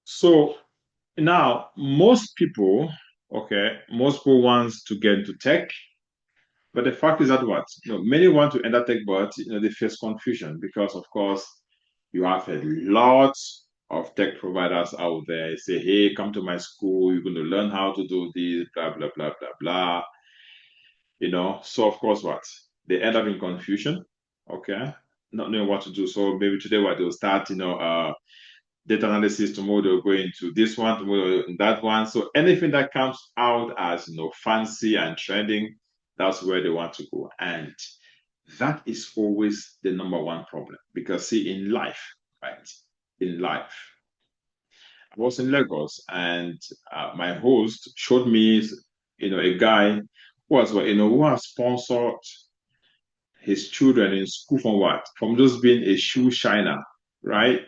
So now most people want to get into tech, but the fact is that many want to enter tech, but they face confusion because, of course, you have a lot of tech providers out there. Say, hey, come to my school. You're going to learn how to do this, blah blah blah blah blah. So of course, they end up in confusion. Okay, not knowing what to do. So maybe today, they'll start, data analysis. Tomorrow they'll go into this one. Tomorrow that one. So anything that comes out as fancy and trending, that's where they want to go. And that is always the number one problem. Because see, in life, right? In life, I was in Lagos and my host showed me, a guy who has sponsored his children in school from what? From just being a shoe shiner, right?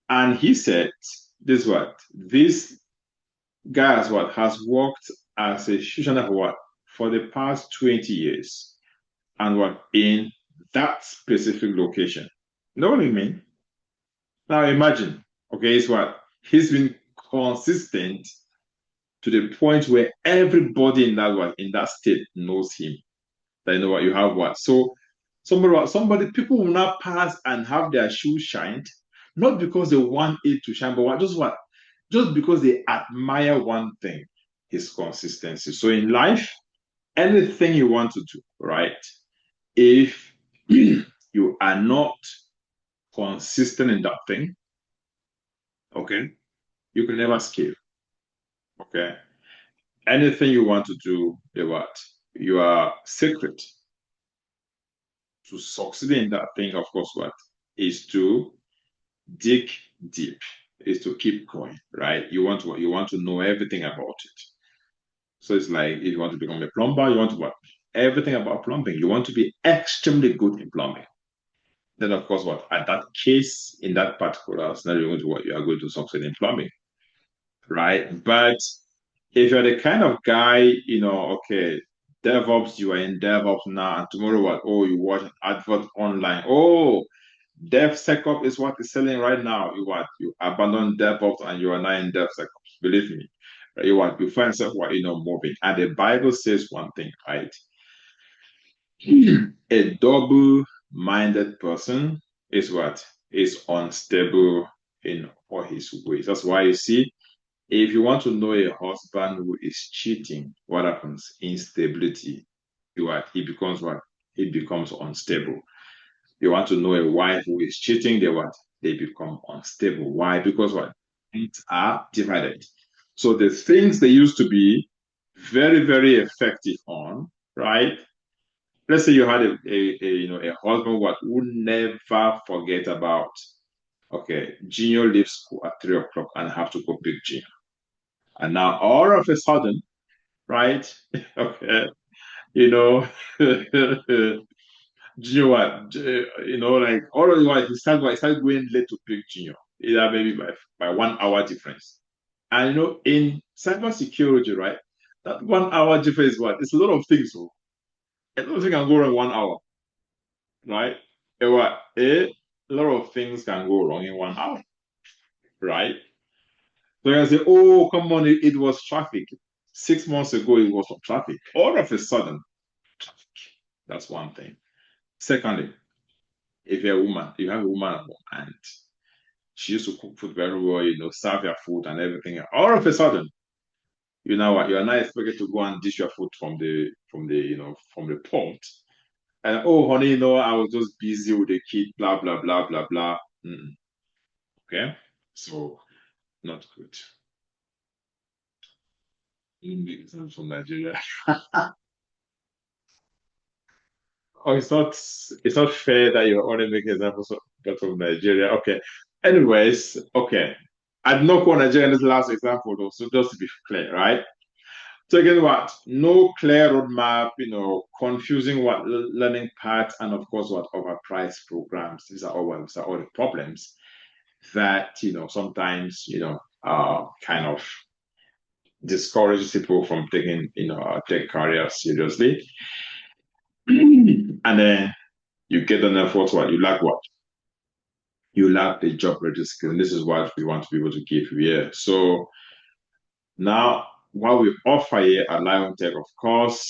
And he said, this guy has worked as a shoe shiner for what? For the past 20 years. And in that specific location. You know what I mean? Now imagine, okay, it's he's been consistent to the point where everybody in that state knows him. That you know what you have So people will not pass and have their shoes shined, not because they want it to shine, but just because they admire one thing, his consistency. So in life, anything you want to do, right? If you are not consistent in that thing, okay, you can never scale. Okay. Anything you want to do, you are secret to succeed in that thing, of course, is to dig deep, is to keep going, right? You want to know everything about it. So it's like if you want to become a plumber, you want to everything about plumbing. You want to be extremely good in plumbing. Then of course at that case, in that particular scenario, you are going to succeed in plumbing, right? But if you're the kind of guy, okay, DevOps, you are in DevOps now, and tomorrow Oh, you watch an advert online. Oh, DevSecOps is what is selling right now. You abandon DevOps and you are now in DevSecOps. Believe me. You find yourself moving. And the Bible says one thing, right? A double-minded person is unstable in all his ways. That's why you see, if you want to know a husband who is cheating, what happens? Instability. He becomes unstable. You want to know a wife who is cheating, they become unstable. Why? Because things are divided. So the things they used to be very, very effective on, right? Let's say you had a husband who never forget about, okay, Junior leaves school at 3 o'clock and have to go pick Junior. And now all of a sudden, right? Okay, you know, Junior, like all of he started going late to pick Junior, either maybe by 1 hour difference. And in cybersecurity, right, that 1 hour difference It's a lot of things. So a lot of things can go wrong in 1 hour, right? A lot of things can go wrong in 1 hour, right? So you can say, oh, come on, it was traffic. 6 months ago, it was some traffic. All of a sudden, traffic. That's one thing. Secondly, if you're a woman, you have a woman at home and she used to cook food very well, serve your food and everything. All of a sudden, you know what, you are not expected to go and dish your food from the pot. And oh, honey, I was just busy with the kid, blah blah blah blah blah. Mm-mm. Okay, so not good. I'm from Nigeria. Oh, it's not fair that you're only making examples of people from Nigeria. Okay. Anyways, okay. I did not call Nigeria in this last example though, so just to be clear, right? So again, no clear roadmap, confusing learning paths, and of course overpriced programs. These are all the problems that sometimes kind of discourages people from taking tech career seriously. And then you get an effort, you lack what? you lack the job ready skill. And this is what we want to be able to give you here. So now, what we offer here at Lion Tech, of course,